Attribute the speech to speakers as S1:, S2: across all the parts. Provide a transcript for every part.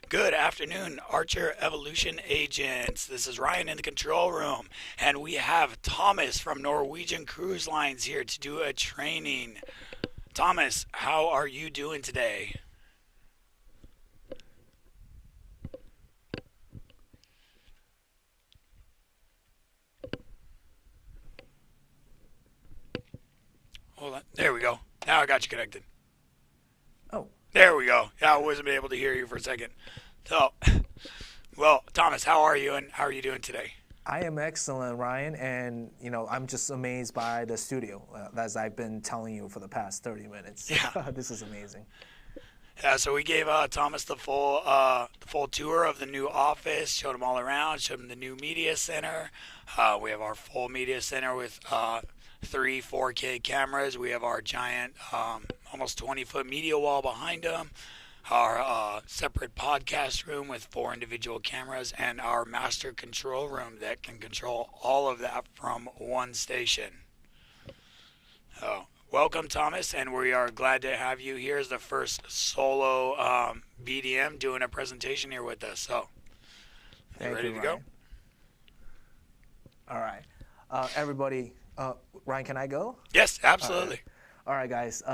S1: Good afternoon, Archer Evolution agents. This is Ryan in the control room, and we have Thomas from Norwegian Cruise Lines here to do a training. Thomas, how are you doing today? Hold on. There we go. Now I got you connected.
S2: Oh,
S1: There we go. Yeah, I wasn't able to hear you for a second. So, well, Thomas, how are you, and how are you doing today?
S2: I am excellent, Ryan, and I'm just amazed by the studio, as I've been telling you for the past 30 minutes.
S1: Yeah.
S2: This is amazing.
S1: Yeah, so we gave Thomas the full tour of the new office, showed him all around, showed him the new media center. We have our full media center with three 4K cameras. We have our giant, almost 20-foot media wall behind him. Our separate podcast room with four individual cameras, and our master control room that can control all of that from one station. So, welcome, Thomas, and we are glad to have you here as the first solo BDM doing a presentation here with us. So, you
S2: Thank
S1: ready
S2: you,
S1: to
S2: Ryan.
S1: go?
S2: All right. Everybody, Ryan, can I go?
S1: Yes, absolutely.
S2: All right, guys.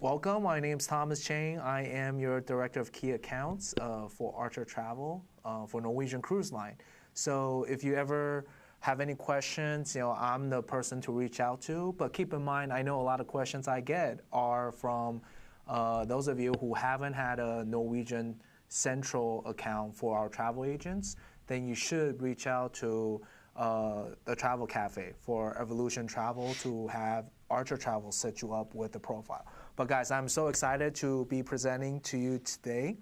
S2: Welcome. My name's Thomas Chang. I am your Director of Key Accounts for Archer Travel for Norwegian Cruise Line. So if you ever have any questions, I'm the person to reach out to. But keep in mind, I know a lot of questions I get are from those of you who haven't had a Norwegian Central account for our travel agents. Then you should reach out to the Travel Cafe for Evolution Travel to have Archer Travel set you up with the profile. But guys, I'm so excited to be presenting to you today.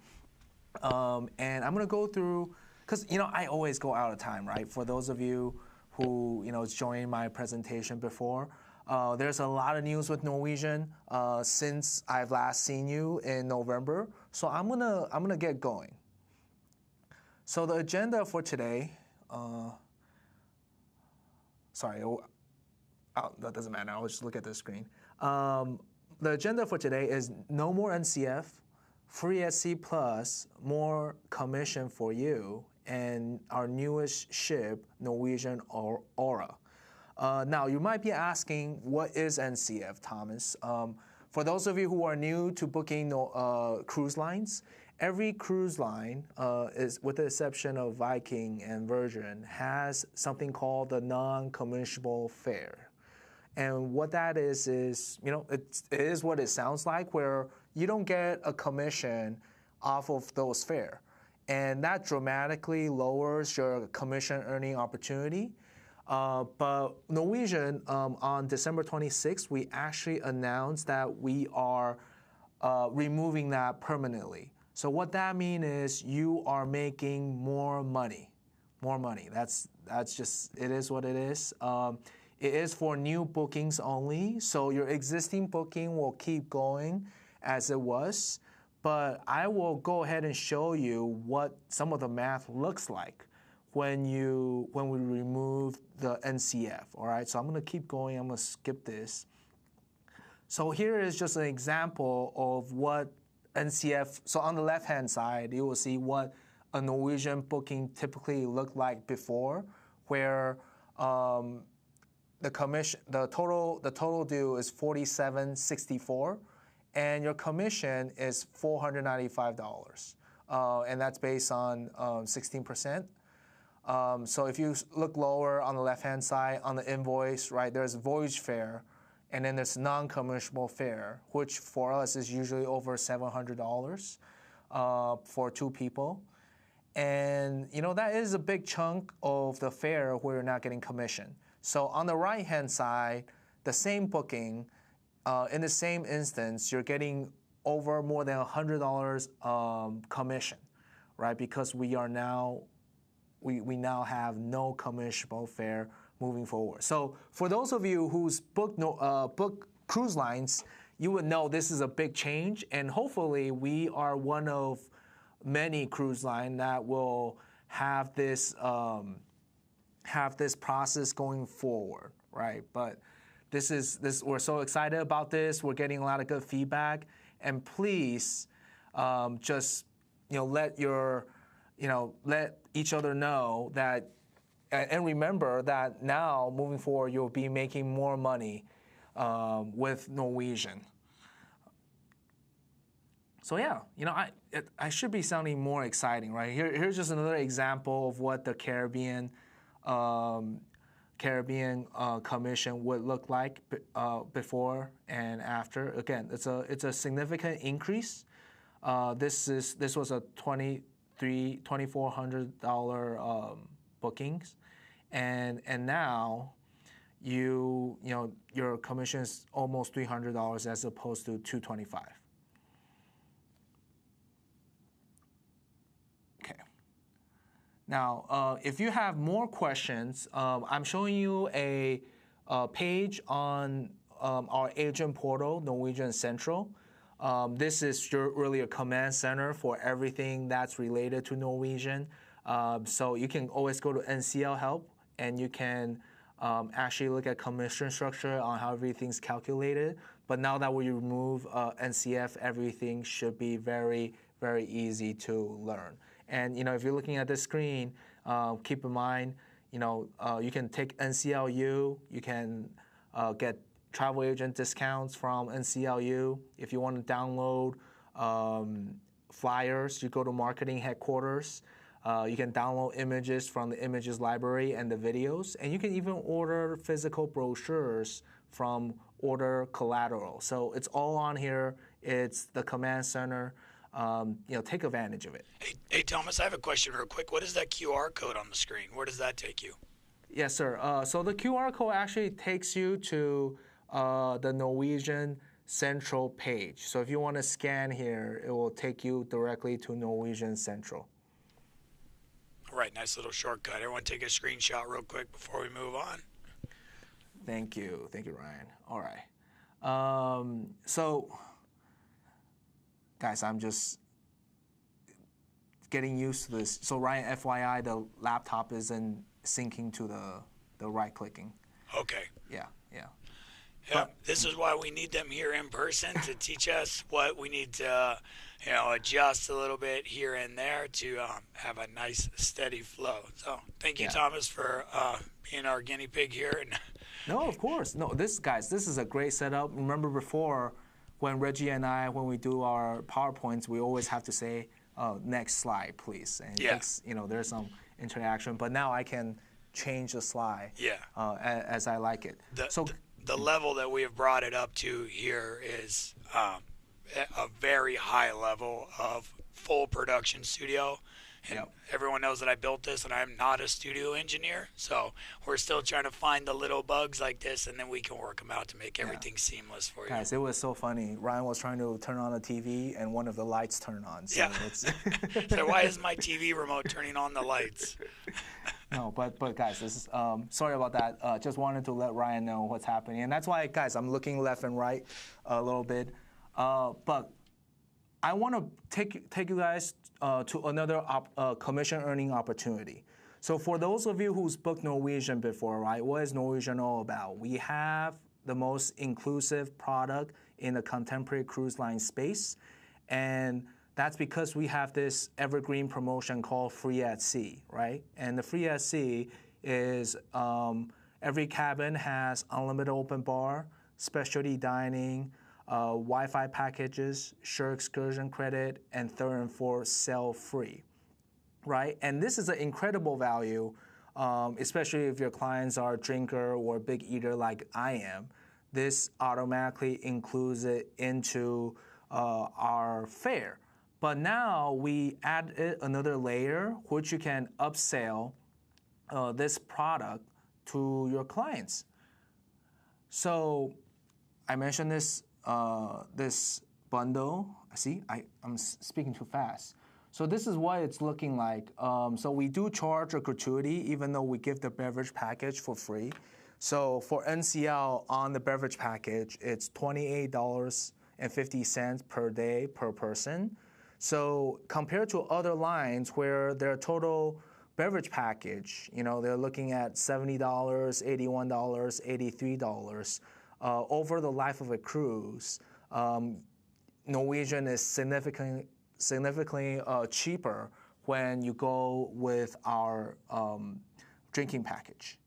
S2: And I'm gonna go through, because I always go out of time, right? For those of you who joined my presentation before, there's a lot of news with Norwegian since I've last seen you in November. So I'm gonna get going. So the agenda for today, sorry, that doesn't matter. I'll just look at the screen. The agenda for today is no more NCF, free SC Plus, more commission for you, and our newest ship, Norwegian Aura. Now, you might be asking, what is NCF, Thomas? For those of you who are new to booking cruise lines, every cruise line, is, with the exception of Viking and Virgin, has something called the non-commissionable fare. And what that is, it is what it sounds like, where you don't get a commission off of those fare. And that dramatically lowers your commission earning opportunity. But Norwegian, on December 26th, we actually announced that we are removing that permanently. So what that means is you are making more money. More money. That's just, it is what it is. It is for new bookings only, so your existing booking will keep going as it was, but I will go ahead and show you what some of the math looks like when we remove the NCF, all right? So I'm gonna keep going, I'm gonna skip this. So here is just an example of what NCF, so on the left-hand side, you will see what a Norwegian booking typically looked like before, where the total due is $47.64, and your commission is $495, and that's based on 16%. So if you look lower on the left-hand side on the invoice, right, there's voyage fare, and then there's non-commissionable fare, which for us is usually over $700 for two people. And that is a big chunk of the fare where you're not getting commission. So on the right-hand side, the same booking, in the same instance, you're getting over more than $100 commission, right? Because we now have no commissionable fare moving forward. So for those of you who's booked cruise lines, you would know this is a big change, and hopefully we are one of many cruise lines that will have this process going forward, right? But we're so excited about this. We're getting a lot of good feedback, and please just let let each other know that, and remember that now moving forward you'll be making more money with Norwegian. So yeah, I should be sounding more exciting, right? Here's just another example of what the Caribbean commission would look like before and after. Again, it's a significant increase. This was a $2,400 bookings, and now your commission is almost $300 as opposed to $225. Now, if you have more questions, I'm showing you a page on our agent portal, Norwegian Central. This is really a command center for everything that's related to Norwegian. So you can always go to NCL Help, and you can actually look at commission structure on how everything's calculated. But now that we remove NCF, everything should be very, very easy to learn. And if you're looking at this screen, keep in mind, you can take NCLU. You can get travel agent discounts from NCLU. If you want to download flyers, you go to marketing headquarters. You can download images from the images library and the videos, and you can even order physical brochures from Order Collateral. So it's all on here. It's the command center. Take advantage of it.
S1: Hey, Thomas, I have a question real quick. What is that QR code on the screen? Where does that take you?
S2: Yes, sir. So the QR code actually takes you to the Norwegian Central page. So if you want to scan here, it will take you directly to Norwegian Central.
S1: All right, nice little shortcut. Everyone take a screenshot real quick before we move on.
S2: Thank you, Ryan. All right. So, guys, I'm just getting used to this. So Ryan, FYI, the laptop isn't syncing to the right clicking.
S1: Okay.
S2: Yeah.
S1: Yeah, this is why we need them here in person to teach us what we need to, adjust a little bit here and there to have a nice, steady flow. So thank you, Thomas, for being our guinea pig here.
S2: No, of course. No, this is a great setup. Remember before, when Reggie and I, when we do our PowerPoints, we always have to say, next slide, please. And there's some interaction. But now I can change the slide as I like it.
S1: The level that we have brought it up to here is a very high level of full production studio. And everyone knows that I built this, and I'm not a studio engineer. So we're still trying to find the little bugs like this, and then we can work them out to make everything seamless for you.
S2: Guys, it was so funny. Ryan was trying to turn on the TV, and one of the lights turned on. So
S1: So why is my TV remote turning on the lights?
S2: No, but guys, this is sorry about that. Just wanted to let Ryan know what's happening, and that's why, guys, I'm looking left and right a little bit. But I want to take you guys to another commission earning opportunity. So for those of you who's booked Norwegian before, right? What is Norwegian all about? We have the most inclusive product in the contemporary cruise line space, and that's because we have this evergreen promotion called Free at Sea, right? And the Free at Sea is every cabin has unlimited open bar, specialty dining, Wi-Fi packages, shore excursion credit, and third and fourth sail free, right? And this is an incredible value, especially if your clients are a drinker or a big eater like I am. This automatically includes it into our fare. But now we added another layer, which you can upsell this product to your clients. So I mentioned this this bundle. See, I'm speaking too fast. So this is what it's looking like. So we do charge a gratuity, even though we give the beverage package for free. So for NCL on the beverage package, it's $28.50 per day per person. So compared to other lines where their total beverage package, they're looking at $70, $81, $83 over the life of a cruise. Norwegian is significantly cheaper when you go with our drinking package.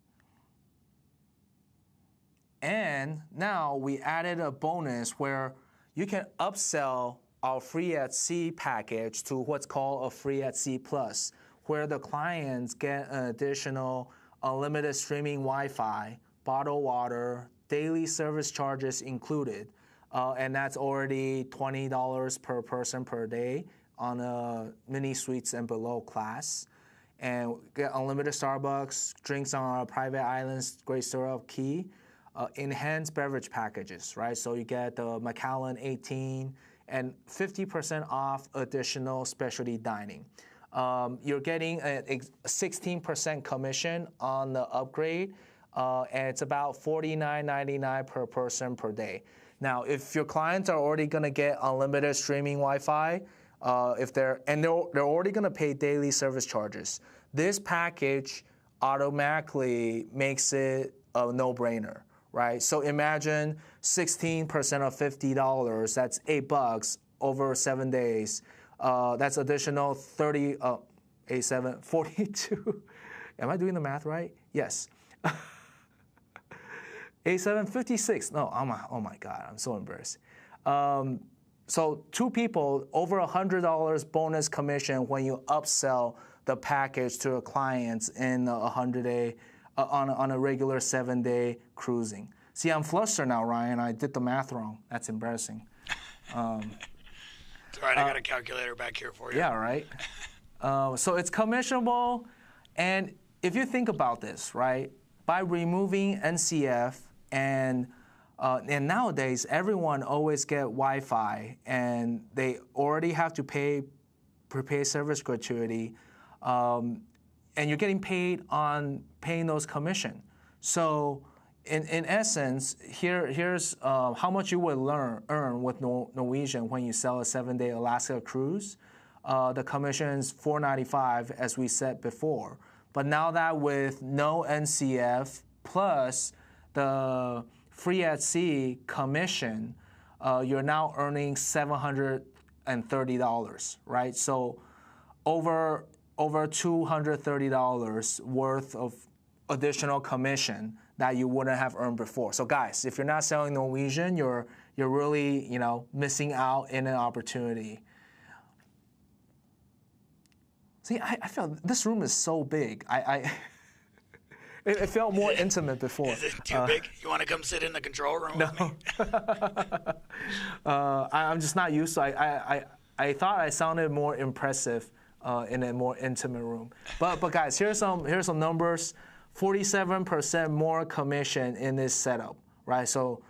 S2: And now we added a bonus where you can upsell our free at sea package to what's called a free at sea plus, where the clients get an additional unlimited streaming Wi-Fi, bottled water, daily service charges included, and that's already $20 per person per day on a mini suites and below class. And get unlimited Starbucks, drinks on our private islands, great syrup, key. Enhanced beverage packages, right? So you get the Macallan 18 and 50% off additional specialty dining. You're getting a 16% commission on the upgrade, and it's about $49.99 per person per day. Now, if your clients are already going to get unlimited streaming Wi-Fi, they're already going to pay daily service charges, this package automatically makes it a no-brainer. Right, so imagine 16% of $50. That's $8 over 7 days. That's additional 42. Am I doing the math right? Yes. 56. No, oh my God, I'm so embarrassed. So 2 people, over $100 bonus commission when you upsell the package to a client in a 100-day. On a regular 7-day cruising. See, I'm flustered now, Ryan. I did the math wrong. That's embarrassing.
S1: It's all right. I got a calculator back here for you.
S2: Yeah, right. So it's commissionable, and if you think about this, right, by removing NCF and nowadays everyone always get Wi-Fi, and they already have to pay prepaid service gratuity. And you're getting paid on paying those commission. So in essence, here's how much you would earn with Norwegian when you sell a 7-day Alaska cruise. The commission is $4.95, as we said before. But now that with no NCF plus the free at sea commission, you're now earning $730, right? So over $230 worth of additional commission that you wouldn't have earned before. So guys, if you're not selling Norwegian, you're really missing out in an opportunity. See, I feel this room is so big. It felt more intimate before.
S1: Is it too big? You want to come sit in the control room with me?
S2: I'm just not used to. I thought I sounded more impressive in a more intimate room. But guys, here's some numbers. 47% more commission in this setup, right? So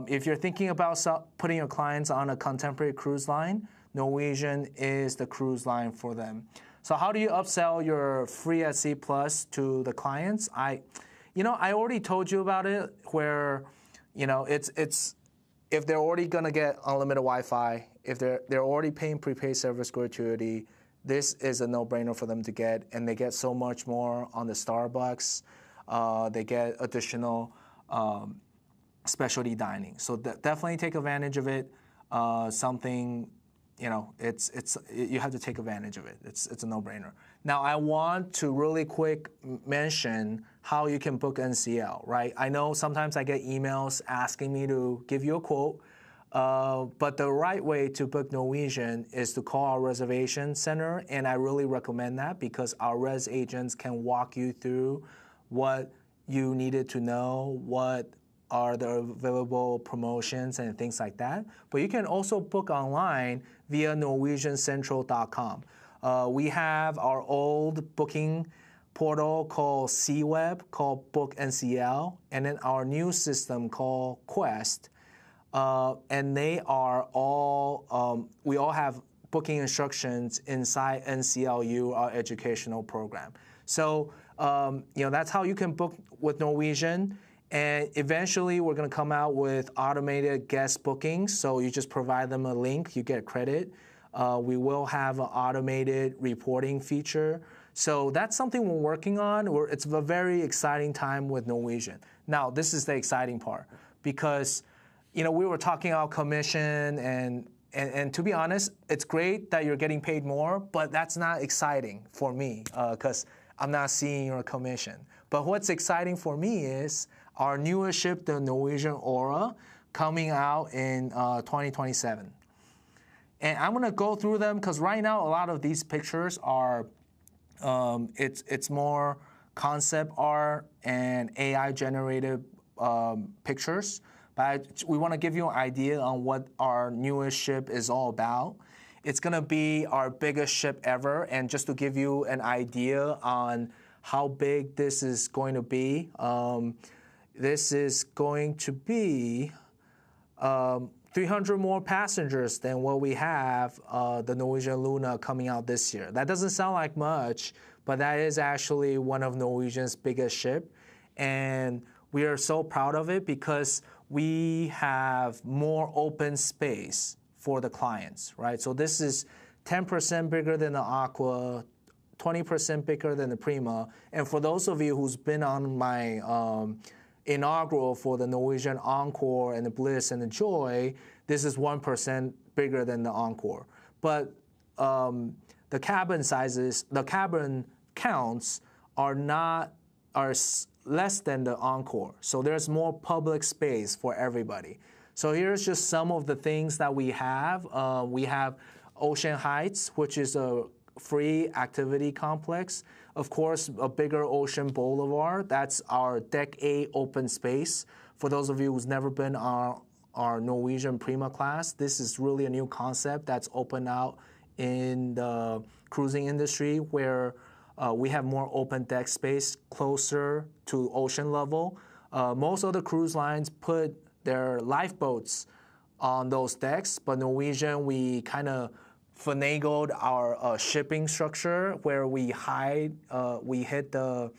S2: if you're thinking about putting your clients on a contemporary cruise line, Norwegian is the cruise line for them. So how do you upsell your free at sea plus to the clients? I already told you about it, where it's if they're already gonna get unlimited Wi-Fi, if they're already paying prepaid service gratuity, this is a no-brainer for them to get, and they get so much more on the Starbucks. They get additional specialty dining. So definitely take advantage of it. You have to take advantage of it. It's a no-brainer. Now I want to really quick mention how you can book NCL, right? I know sometimes I get emails asking me to give you a quote. But the right way to book Norwegian is to call our reservation center, and I really recommend that because our res agents can walk you through what you needed to know, what are the available promotions and things like that. But you can also book online via norwegiancentral.com. We have our old booking portal called CWeb, called Book NCL, and then our new system called Quest. And they are all, we all have booking instructions inside NCLU, our educational program. So, that's how you can book with Norwegian. And eventually we're gonna come out with automated guest bookings. So you just provide them a link, you get credit. We will have an automated reporting feature. So that's something we're working on. It's a very exciting time with Norwegian. Now, this is the exciting part because we were talking about commission and and to be honest, it's great that you're getting paid more, but that's not exciting for me because I'm not seeing your commission. But what's exciting for me is our newest ship, the Norwegian Aura, coming out in 2027. And I'm gonna go through them because right now a lot of these pictures are, it's more concept art and AI generated pictures. But we want to give you an idea on what our newest ship is all about. It's gonna be our biggest ship ever, and just to give you an idea on how big this is going to be, this is going to be 300 more passengers than what we have the Norwegian Luna coming out this year. That doesn't sound like much, but that is actually one of Norwegian's biggest ship. And we are so proud of it because we have more open space for the clients, right? So this is 10% bigger than the Aqua, 20% bigger than the Prima. And for those of you who's been on my inaugural for the Norwegian Encore and the Bliss and the Joy, this is 1% bigger than the Encore. But the cabin sizes, the cabin counts are less than the Encore. So there's more public space for everybody. So here's just some of the things that we have. We have Ocean Heights, which is a free activity complex. Of course, a bigger Ocean Boulevard. That's our Deck A open space. For those of you who's never been on our Norwegian Prima class, this is really a new concept that's opened out in the cruising industry where we have more open deck space closer to ocean level. Most other cruise lines put their lifeboats on those decks, but Norwegian, we kind of finagled our shipping structure where we hide, we hit the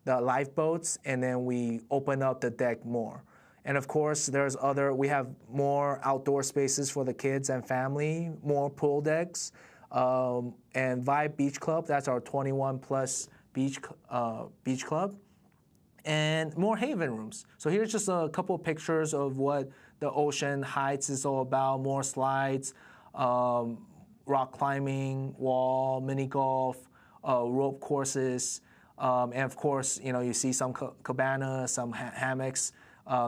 S2: lifeboats, and then we open up the deck more. And of course, we have more outdoor spaces for the kids and family, more pool decks, and Vibe Beach Club, that's our 21 plus beach club, and more haven rooms. So here's just a couple of pictures of what the Ocean Heights is all about, more slides, rock climbing, wall, mini golf, rope courses, and of course, you see some cabanas, some hammocks.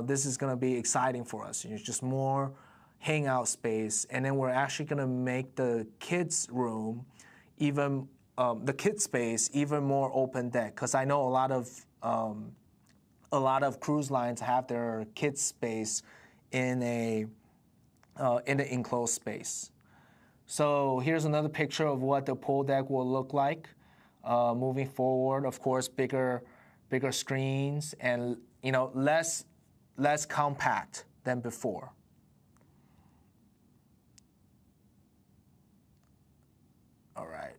S2: This is gonna be exciting for us. It's just more hangout space, and then we're actually gonna make the kids' room the kids' space even more open deck. Because I know a lot of cruise lines have their kids' space in an enclosed space. So here's another picture of what the pool deck will look like moving forward. Of course, bigger screens and less compact than before. All right.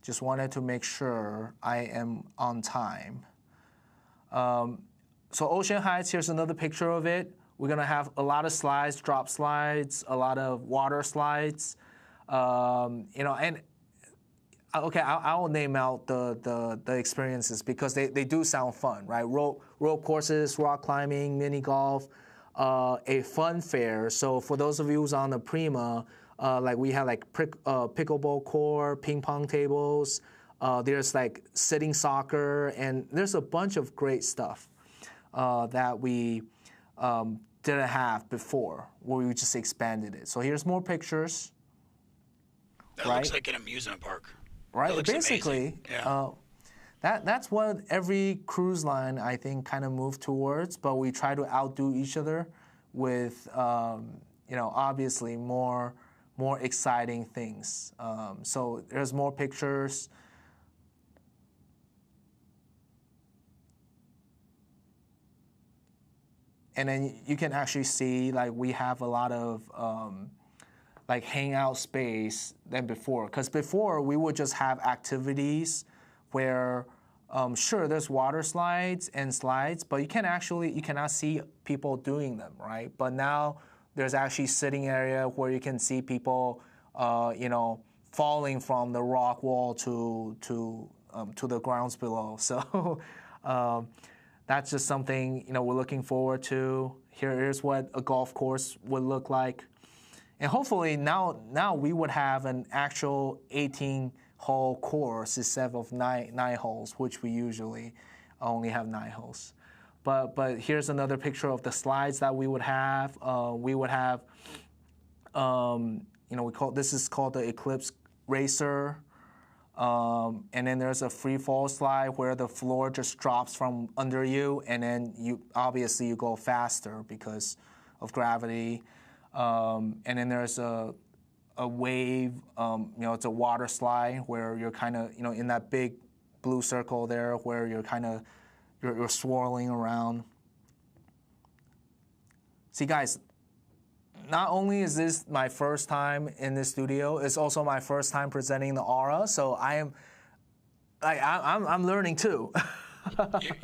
S2: Just wanted to make sure I am on time. So Ocean Heights, here's another picture of it. We're gonna have a lot of slides, drop slides, a lot of water slides, and okay, I will name out the experiences because they do sound fun, right? Rope courses, rock climbing, mini golf, a fun fair. So for those of you who's on the Prima, we have pickleball court, ping pong tables. There's sitting soccer, and there's a bunch of great stuff that we didn't have before, where we just expanded it. So here's more pictures.
S1: That looks like an amusement park.
S2: Right,
S1: looks
S2: basically,
S1: yeah.
S2: That's what every cruise line I think kind of moved towards. But we try to outdo each other with obviously more exciting things. So there's more pictures. And then you can actually see we have a lot of hangout space than before. Because before we would just have activities where sure there's water slides and slides, but you cannot see people doing them, right? But now there's actually sitting area where you can see people falling from the rock wall to the grounds below. So that's just something we're looking forward to. Here's what a golf course would look like, and hopefully now we would have an actual 18-hole course instead of nine holes, which we usually only have 9 holes. But here's another picture of the slides that we would have. We would have, this is called the Eclipse Racer. And then there's a free fall slide where the floor just drops from under you, and then you go faster because of gravity. And then there's a wave, it's a water slide where you're kind of, in that big blue circle there where you're kind of, you're swirling around. See, guys, not only is this my first time in this studio, it's also my first time presenting the Aura. So I'm learning too.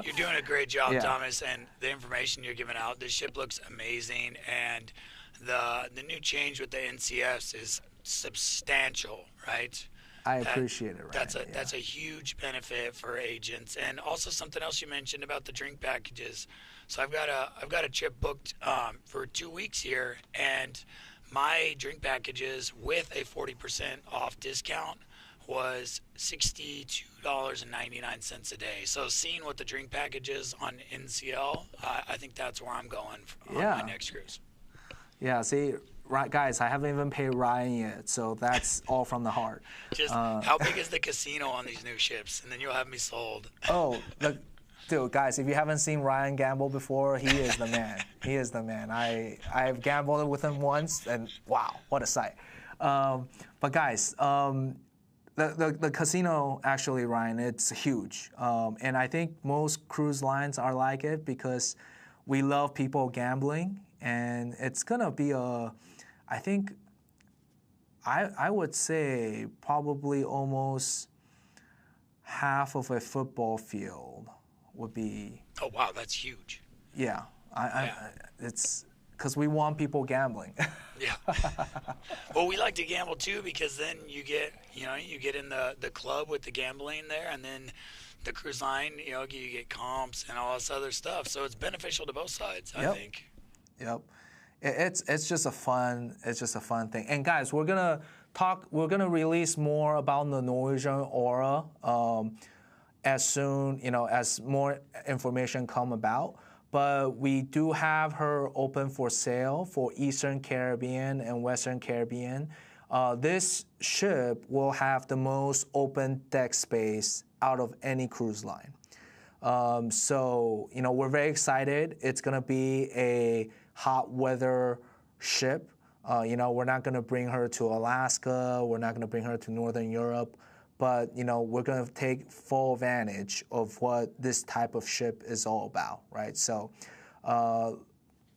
S1: You're doing a great job,
S2: Yeah.
S1: Thomas, and the information you're giving out. This ship looks amazing, and the new change with the NCFs is substantial, right?
S2: I appreciate it. Right?
S1: That's a huge benefit for agents, and also something else you mentioned about the drink packages. So I've got a trip booked for 2 weeks here, and my drink packages with a 40% off discount was $62.99 a day. So seeing what the drink package is on NCL, I think that's where I'm going on my next cruise.
S2: Yeah. See. Right, guys, I haven't even paid Ryan yet, so that's all from the heart.
S1: Just how big is the casino on these new ships? And then you'll have me sold.
S2: Oh, dude, guys, if you haven't seen Ryan gamble before, he is the man. He is the man. I've gambled with him once, and wow, what a sight. But guys, the casino, actually, Ryan, it's huge. And I think most cruise lines are like it because we love people gambling, and it's going to be I think I would say probably almost half of a football field would be.
S1: Oh wow, that's huge.
S2: Yeah, it's because we want people gambling.
S1: Yeah. Well, we like to gamble too because then you get in the club with the gambling there, and then the cruise line, you get comps and all this other stuff. So it's beneficial to both sides, I think.
S2: Yep. It's just a fun thing. And guys, we're gonna release more about the Norwegian Aura as soon as more information come about. But we do have her open for sale for Eastern Caribbean and Western Caribbean. This ship will have the most open deck space out of any cruise line. So we're very excited. It's gonna be a hot weather ship. We're not going to bring her to Alaska. We're not going to bring her to Northern Europe. But, we're going to take full advantage of what this type of ship is all about, right? So,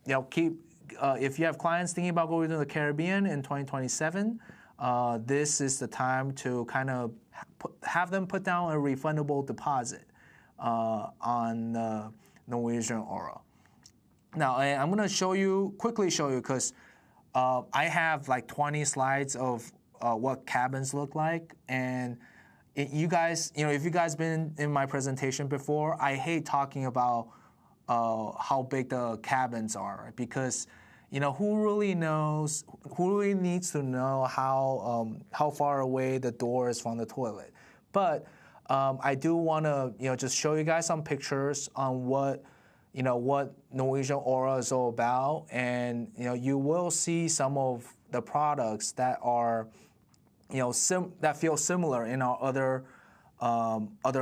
S2: if you have clients thinking about going to the Caribbean in 2027, this is the time to kind of have them put down a refundable deposit on Norwegian Aura. Now, I'm going to quickly show you, because I have like 20 slides of what cabins look like. And you guys, if you guys been in my presentation before, I hate talking about how big the cabins are, right? Because, who really needs to know how far away the door is from the toilet? But I do want to, just show you guys some pictures on what Norwegian Aura is all about, and you will see some of the products that are, that feel similar in our other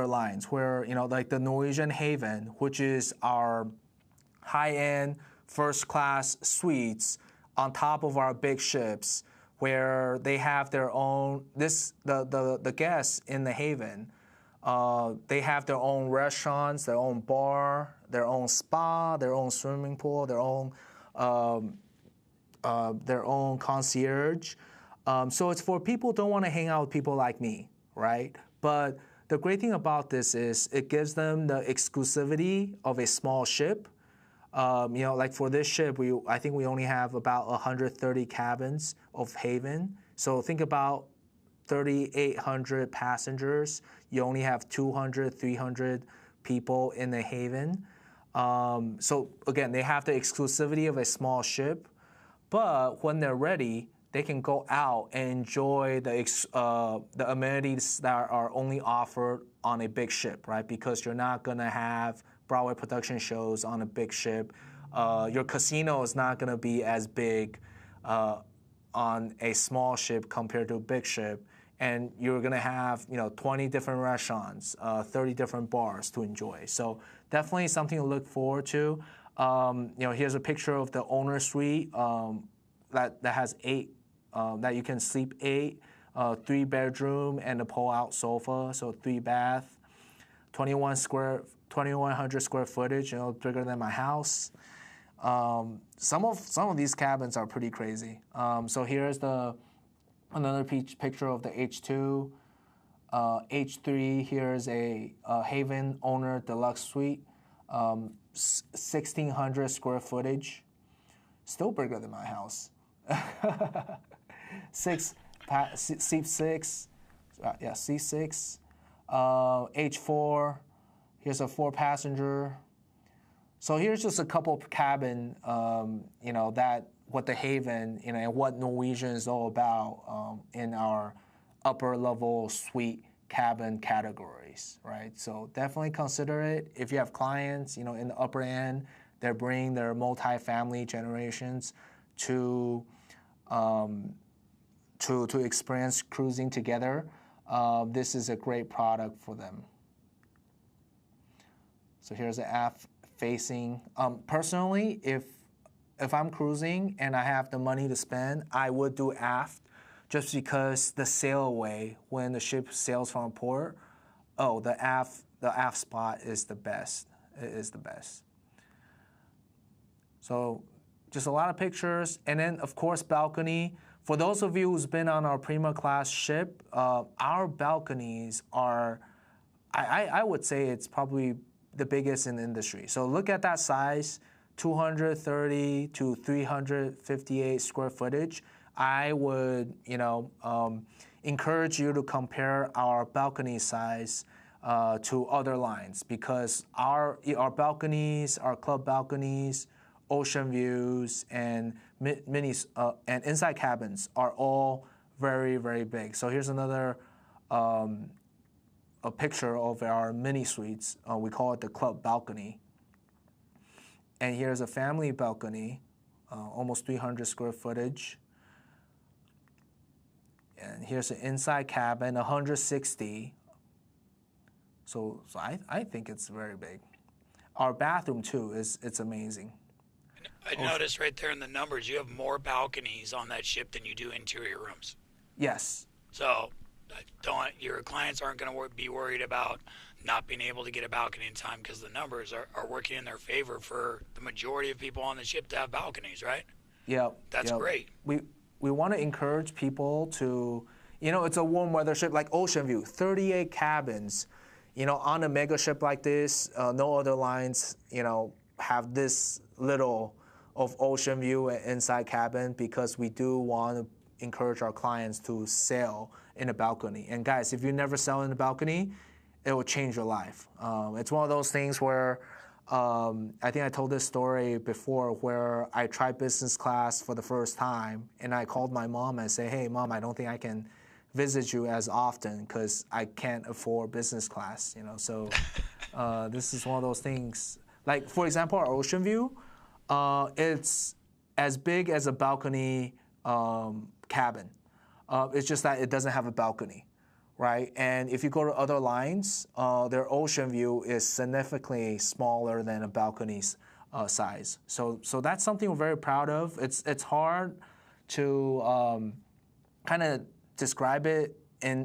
S2: lines, where like the Norwegian Haven, which is our high-end first-class suites on top of our big ships, where they have their own the guests in the Haven. They have their own restaurants, their own bar, their own spa, their own swimming pool, their own concierge. So it's for people who don't want to hang out with people like me, right? But the great thing about this is it gives them the exclusivity of a small ship. Like for this ship, I think we only have about 130 cabins of Haven. So think about 3,800 passengers. You only have 200, 300 people in the Haven. So again, they have the exclusivity of a small ship, but when they're ready, they can go out and enjoy the amenities that are only offered on a big ship, right? Because you're not gonna have Broadway production shows on a big ship. Your casino is not gonna be as big on a small ship compared to a big ship, and you're gonna have 20 different restaurants, 30 different bars to enjoy. So definitely something to look forward to. Here's a picture of the owner suite that has 8 that you can sleep 8, 3-bedroom and a pull-out sofa, so 3 bath, 2,100 square footage, bigger than my house. Some of these cabins are pretty crazy. So here's another picture of the H2. H3, here's a Haven owner deluxe suite, 1,600 square footage, still bigger than my house. Seat 6, C6. H4, here's a 4-passenger. So here's just a couple of cabin, that what the Haven, and what Norwegian is all about in our upper level suite cabin categories, right? So definitely consider it. If you have clients, in the upper end, they're bringing their multi-family generations to experience cruising together. This is a great product for them. So here's the aft facing. Personally, if I'm cruising and I have the money to spend, I would do aft, just because the sail away when the ship sails from port. Oh, the aft spot is the best. It is the best. So just a lot of pictures, and then of course balcony. For those of you who's been on our Prima class ship, our balconies are, I would say it's probably the biggest in the industry. So look at that size, 230 to 358 square footage. I would, encourage you to compare our balcony size to other lines, because our balconies, our club balconies, ocean views, and minis and inside cabins are all very, very big. So here's another a picture of our mini suites. We call it the club balcony. And here's a family balcony, almost 300 square footage. And here's an inside cabin, 160. So I think it's very big. Our bathroom too it's amazing.
S1: I noticed right there in the numbers, you have more balconies on that ship than you do interior rooms.
S2: Yes.
S1: So your clients aren't going to be worried about not being able to get a balcony in time, because the numbers are working in their favor for the majority of people on the ship to have balconies, right?
S2: Yeah.
S1: That's great.
S2: We want to encourage people to, it's a warm weather ship like Ocean View, 38 cabins, on a mega ship like this. No other lines, have this little of Ocean View and inside cabin, because we do want to encourage our clients to sail in a balcony. And guys, if you never sail in a balcony, it will change your life. It's one of those things where I think I told this story before, where I tried business class for the first time, and I called my mom and said, "Hey, Mom, I don't think I can visit you as often because I can't afford business class." So this is one of those things. Like, for example, our Ocean View, it's as big as a balcony cabin. It's just that it doesn't have a balcony, right? And if you go to other lines, their Ocean View is significantly smaller than a balcony's size. So that's something we're very proud of. It's hard to kind of describe it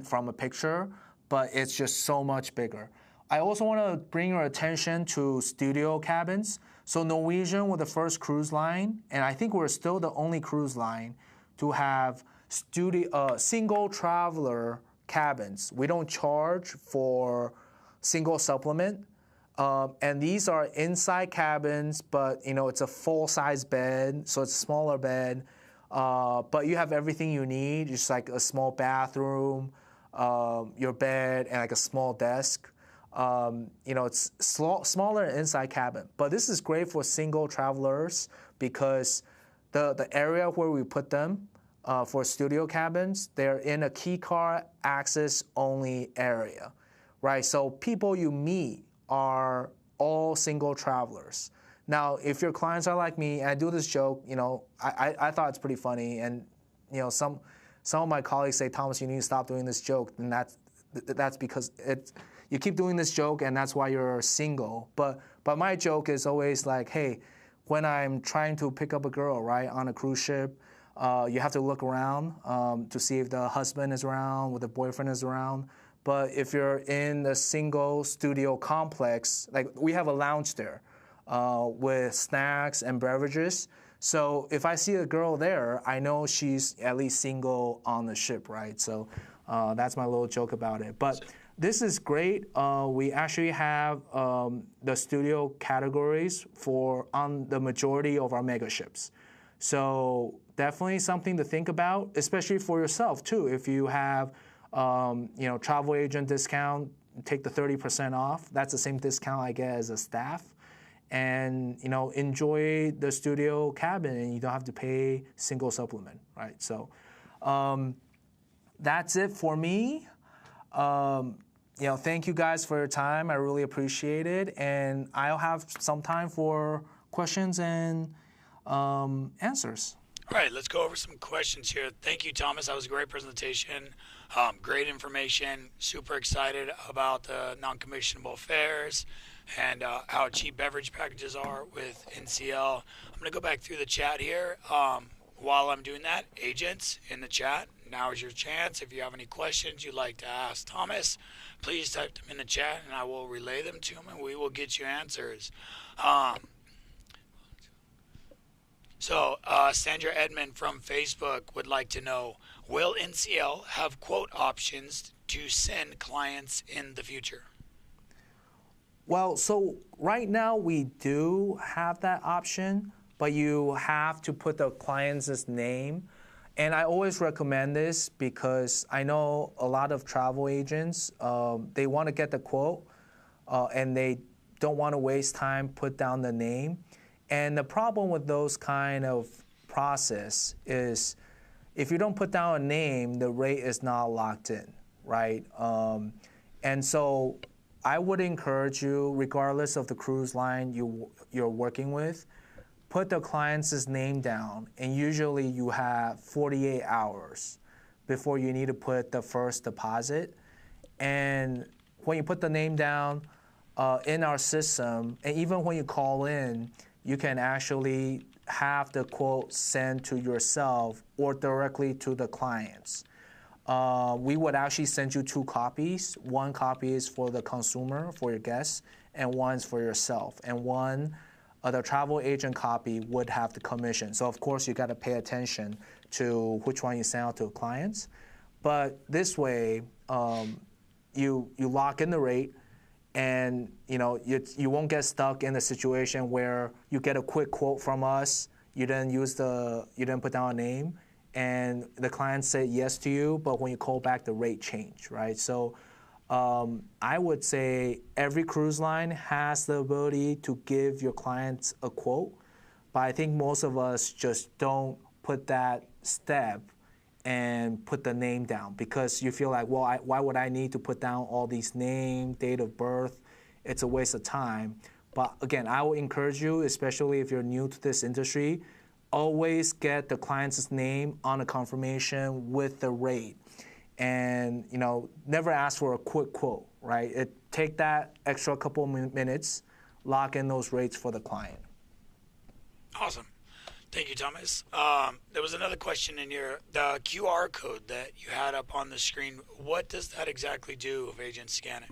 S2: from a picture, but it's just so much bigger. I also want to bring your attention to studio cabins. So Norwegian was the first cruise line, and I think we're still the only cruise line to have single traveler cabins. We don't charge for single supplement. And these are inside cabins, but it's a full-size bed, so it's a smaller bed. But you have everything you need, just like a small bathroom, your bed, and like a small desk. It's smaller inside cabin. But this is great for single travelers because the area where we put them for studio cabins, they're in a key car access only area, right? So people you meet are all single travelers. Now, if your clients are like me, and I do this joke, I thought it's pretty funny, and some of my colleagues say, Thomas, you need to stop doing this joke, and that's because you keep doing this joke, and that's why you're single. But my joke is always like, hey, when I'm trying to pick up a girl, right, on a cruise ship, you have to look around to see if the husband is around, or the boyfriend is around. But if you're in a single studio complex, like we have a lounge there with snacks and beverages. So if I see a girl there, I know she's at least single on the ship, right? So that's my little joke about it. But this is great. We actually have the studio categories on the majority of our mega ships. So definitely something to think about, especially for yourself too. If you have travel agent discount, take the 30% off. That's the same discount I get as a staff. And enjoy the studio cabin, and you don't have to pay single supplement, right? So that's it for me. Thank you guys for your time. I really appreciate it, and I'll have some time for questions and answers.
S1: All right, let's go over some questions here. Thank you, Thomas. That was a great presentation. Great information. Super excited about the non-commissionable fares and how cheap beverage packages are with NCL. I'm going to go back through the chat here. While I'm doing that, agents in the chat, now is your chance. If you have any questions you'd like to ask Thomas, please type them in the chat and I will relay them to him and we will get you answers. So Sandra Edmond from Facebook would like to know, will NCL have quote options to send clients in the future?
S2: Well, so right now we do have that option, but you have to put the client's name. And I always recommend this because I know a lot of travel agents, they want to get the quote and they don't want to waste time, put down the name. And the problem with those kind of process is if you don't put down a name, the rate is not locked in, right? And so I would encourage you, regardless of the cruise line you're working with, put the client's name down, and usually you have 48 hours before you need to put the first deposit. And when you put the name down in our system, and even when you call in, you can actually have the quote sent to yourself or directly to the clients. We would actually send you 2 copies. One copy is for the consumer, for your guests, and one's for yourself. And one, the travel agent copy would have the commission. So of course you got to pay attention to which one you send out to clients. But this way, you lock in the rate, and you won't get stuck in a situation where you get a quick quote from us, you didn't put down a name, and the client said yes to you, but when you call back, the rate changed, right? So I would say every cruise line has the ability to give your clients a quote, but I think most of us just don't put that step and put the name down because you feel like, well, why would I need to put down all these name, date of birth? It's a waste of time. But again, I will encourage you, especially if you're new to this industry, always get the client's name on a confirmation with the rate. And never ask for a quick quote, right? Take that extra couple minutes, lock in those rates for the client.
S1: Awesome. Thank you, Thomas. There was another question in here. The QR code that you had up on the screen, what does that exactly do if agents scan it?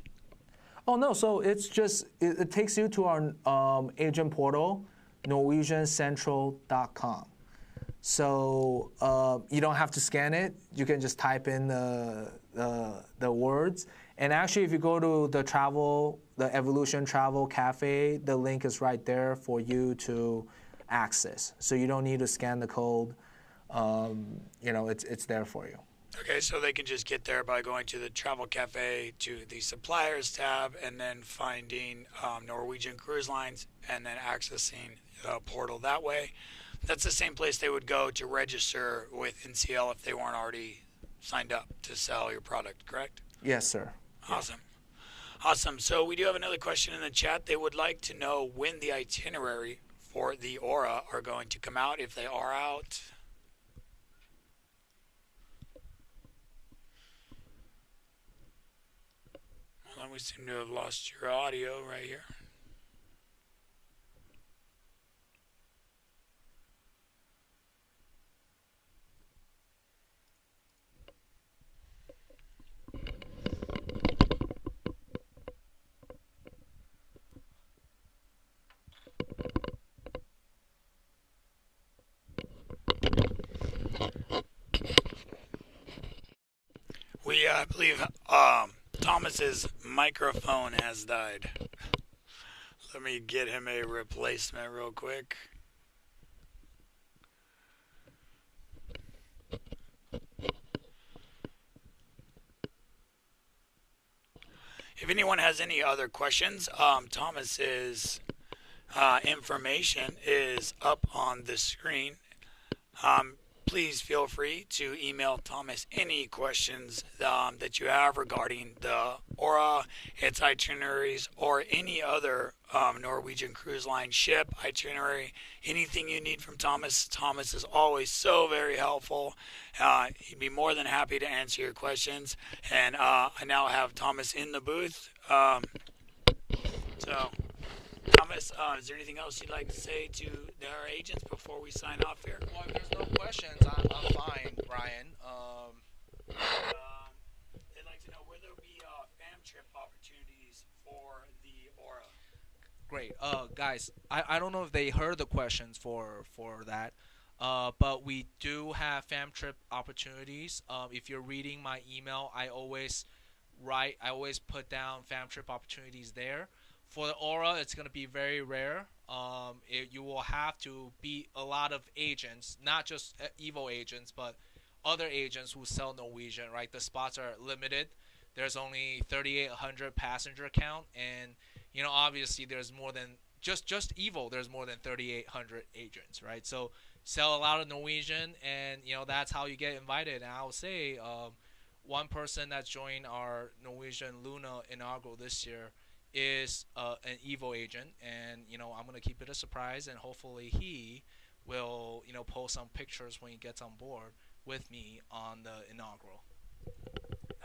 S2: Oh, no. So it's just, it takes you to our agent portal, norwegiancentral.com. So you don't have to scan it. You can just type in the words. And actually, if you go to the Evolution Travel Cafe, the link is right there for you to access. So you don't need to scan the code. It's there for you.
S1: Okay, so they can just get there by going to the travel cafe to the suppliers tab and then finding Norwegian Cruise Lines and then accessing the portal that way. That's the same place they would go to register with NCL if they weren't already signed up to sell your product, correct?
S2: Yes, sir.
S1: Awesome. Awesome. So we do have another question in the chat. They would like to know when the itinerary for the Aura are going to come out, if they are out. Well, we seem to have lost your audio right here. I believe Thomas's microphone has died. Let me get him a replacement real quick. If anyone has any other questions, Thomas's information is up on the screen. Please feel free to email Thomas any questions that you have regarding the Aura, its itineraries, or any other Norwegian Cruise Line ship itinerary. Anything you need from Thomas. Thomas is always so very helpful. He'd be more than happy to answer your questions. And I now have Thomas in the booth. So, Thomas, is there anything else you'd like to say to our agents before we sign off here?
S3: Well, if there's no questions, I'm fine, Brian.
S1: They'd like to know where there'll be fam trip opportunities for the Aura.
S3: Great. Guys, I don't know if they heard the questions for that, but we do have fam trip opportunities. If you're reading my email, I always put down fam trip opportunities there. For the Aura, it's going to be very rare. You will have to beat a lot of agents, not just Evo agents, but other agents who sell Norwegian, right? The spots are limited. There's only 3,800 passenger count, and obviously there's more than just Evo. There's more than 3,800 agents, right? So sell a lot of Norwegian, and that's how you get invited. And I will say, one person that's joined our Norwegian Luna inaugural this year is an Evo agent, and I'm gonna keep it a surprise, and hopefully he will post some pictures when he gets on board with me on the inaugural.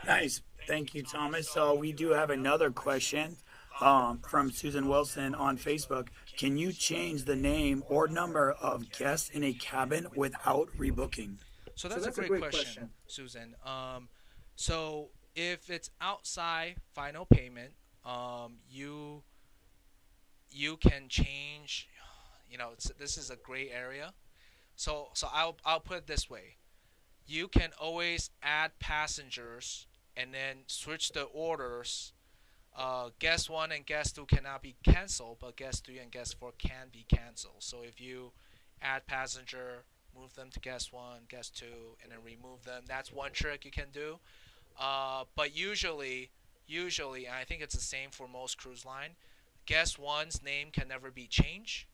S1: Nice, thank you, Thomas. So we do have another question from Susan Wilson on Facebook. Can you change the name or number of guests in a cabin without rebooking?
S3: So that's a great question, Susan. So if it's outside final payment, you can change. This is a gray area. So I'll put it this way: you can always add passengers and then switch the orders. Guest 1 and guest 2 cannot be canceled, but guest 3 and guest 4 can be canceled. So if you add passenger, move them to guest 1, guest 2, and then remove them, that's one trick you can do. But usually, and I think it's the same for most cruise line, guest 1's name can never be changed.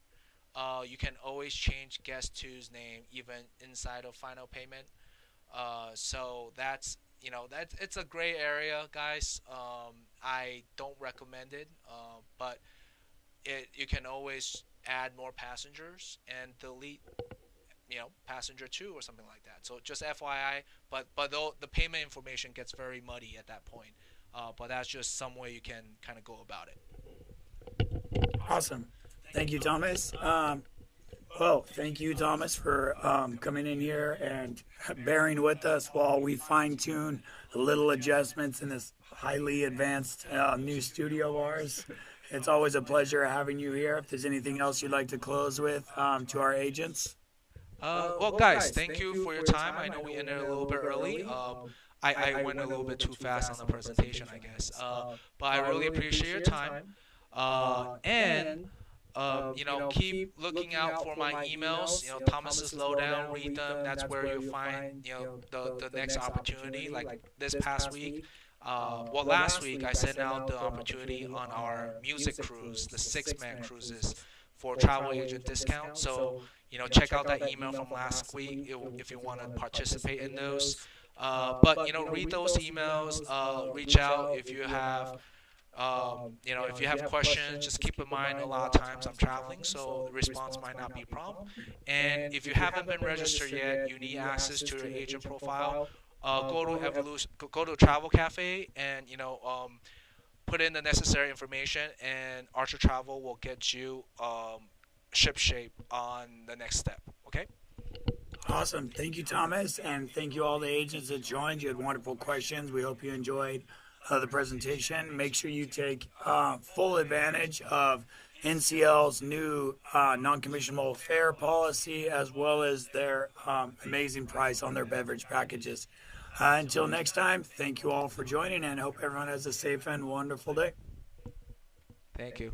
S3: You can always change guest 2's name even inside of final payment. So that's it's a gray area, guys. I don't recommend it, but you can always add more passengers and delete passenger 2 or something like that. So just FYI, but though the payment information gets very muddy at that point. But that's just some way you can kind of go about it.
S1: Awesome. Thank you, Thomas. Thank you, Thomas, for coming in here and bearing with us while we fine-tune the little adjustments in this highly advanced new studio of ours. It's always a pleasure having you here. If there's anything else you'd like to close with to our agents.
S3: Well, guys, thank you for your time. I know we ended a little bit early. I went a little bit too fast on the presentation, I guess. But I really appreciate your time. And Keep looking out for my emails. Thomas's Lowdown, read them. That's where you'll find, the next opportunity. Like this past week, last week I sent out the opportunity on our music cruise, the 6-man cruises for travel agent discount. So, check out that email from last week if you want to participate in those. Read those emails, reach out if you have if you have questions. Just keep in mind a lot of times I'm traveling, so the response might not be prompt. And if you haven't been registered yet, you need access to your agent profile. Go to Travel Cafe, and put in the necessary information, and Archer Travel will get you ship shape on the next step. Okay.
S1: Awesome. Thank you, Thomas, and thank you all the agents that joined. You had wonderful questions. We hope you enjoyed the presentation. Make sure you take full advantage of NCL's new non-commissionable fare policy, as well as their amazing price on their beverage packages. Until next time, thank you all for joining, and hope everyone has a safe and wonderful day.
S3: Thank you.